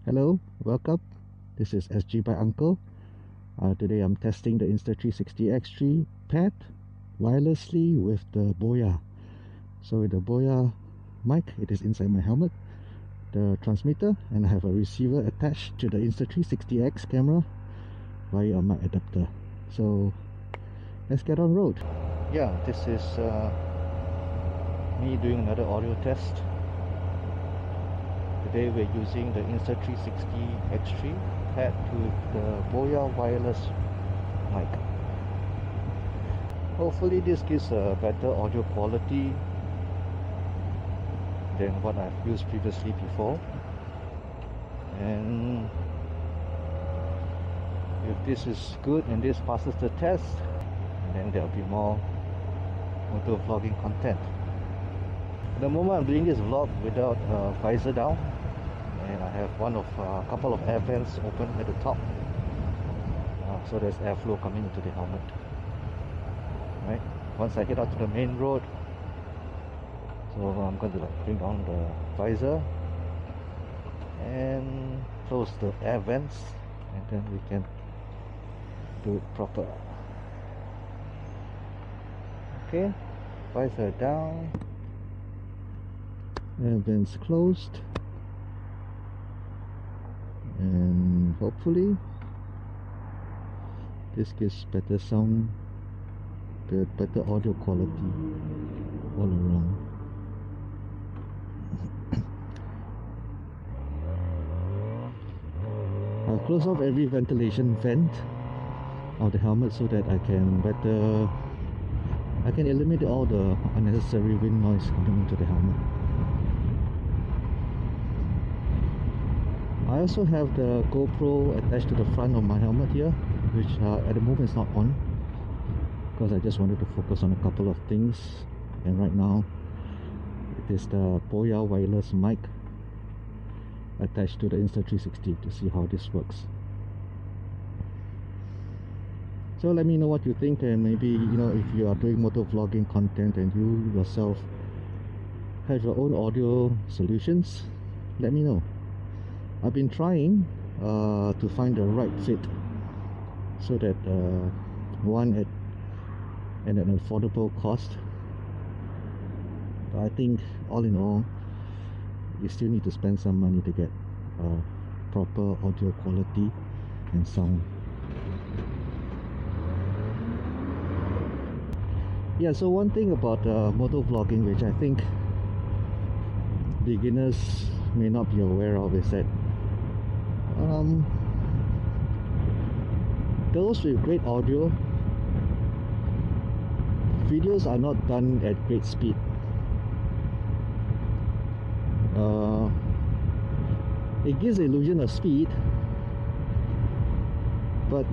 Hello, welcome. This is SG by Uncle. Today I'm testing the Insta360 X3 pad wirelessly with the Boya. So with the Boya mic, it is inside my helmet, the transmitter, and I have a receiver attached to the Insta360 X camera via a mic adapter. So let's get on road. Yeah, this is me doing another audio test. Today we're using the Insta360 X3 paired with the Boya wireless mic. Hopefully this gives a better audio quality than what I've used previously before. And if this is good and this passes the test, then there'll be more motovlogging content. At the moment I'm doing this vlog without visor down, and I have a couple of air vents open at the top, so there's airflow coming into the helmet. Right, once I head out to the main road, so I'm going to bring down the visor and close the air vents, and then we can do it proper. Okay, visor down, air vents closed, and hopefully this gives better sound, better audio quality all around. I'll close off every ventilation vent of the helmet so that I can eliminate all the unnecessary wind noise coming into the helmet. I also have the GoPro attached to the front of my helmet here, which at the moment is not on because I just wanted to focus on a couple of things, and right now it is the Boya wireless mic attached to the Insta360 to see how this works. So let me know what you think, and maybe if you are doing motovlogging content and you yourself have your own audio solutions, let me know. I've been trying to find the right fit so that one at an affordable cost. But I think all in all, you still need to spend some money to get proper audio quality and sound. Yeah, so one thing about motovlogging, which I think beginners may not be aware of, is that those with great audio, videos are not done at great speed. It gives the illusion of speed, but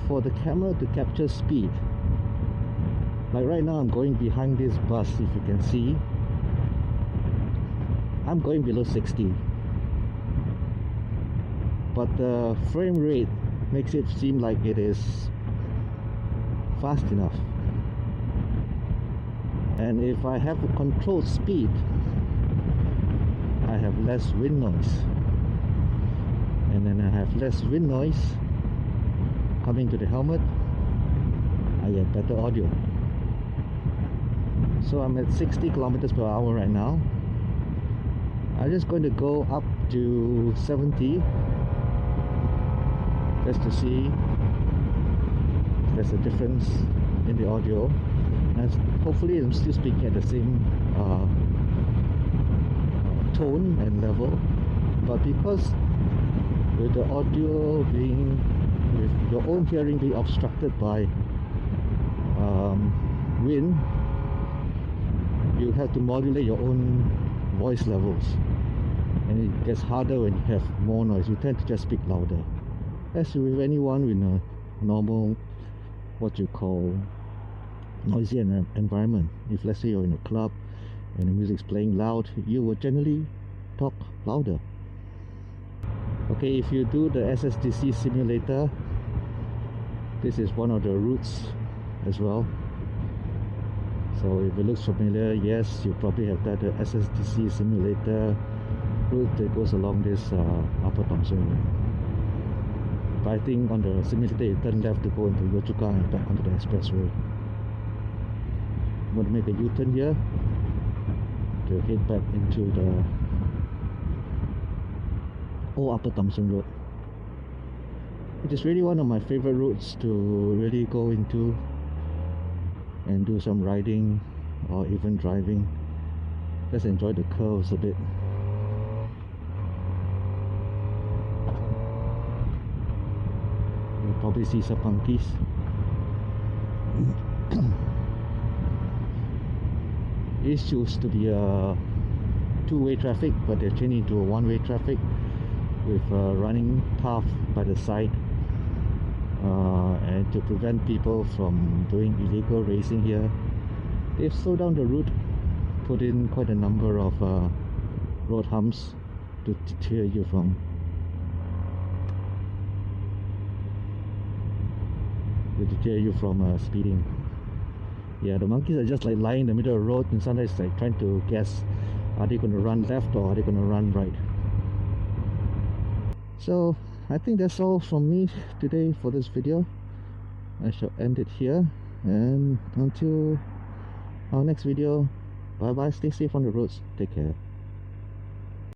for the camera to capture speed, like right now I'm going behind this bus, if you can see, I'm going below 60, but the frame rate makes it seem like it is fast enough. And if I have a controlled speed, I have less wind noise, and then I have less wind noise coming to the helmet, I get better audio. So I'm at 60 kilometers per hour right now. I'm just going to go up to 70 just to see if there's a difference in the audio, and hopefully I'm still speaking at the same tone and level. But because with the audio being, with your own hearing being obstructed by wind, you have to modulate your own voice levels, and it gets harder when you have more noise. You tend to just speak louder, as with anyone in a normal, what you call, noisy environment. If let's say you're in a club and the music's playing loud, you will generally talk louder. Okay, if you do the SSDC simulator, this is one of the routes as well. So if it looks familiar, yes, you probably have done the SSDC simulator route that goes along this Upper Thomson Road. But I think on the simulator you turn left to go into Yio Chu Kang and back onto the expressway. I'm going to make a U-turn here to head back into the old Upper Thomson Road. It is really one of my favorite routes to really go into and do some riding or even driving. Just enjoy the curves a bit. You'll probably see some monkeys. It used to be a two-way traffic, but they're changing to a one-way traffic with a running path by the side, and to prevent people from doing illegal racing here, they've slowed down the route, put in quite a number of road humps to deter you from speeding. Yeah, the monkeys are just like lying in the middle of the road, and sometimes like trying to guess, are they going to run left or are they going to run right? So I think that's all from me today for this video. I shall end it here, and until our next video, bye bye, stay safe on the roads, take care.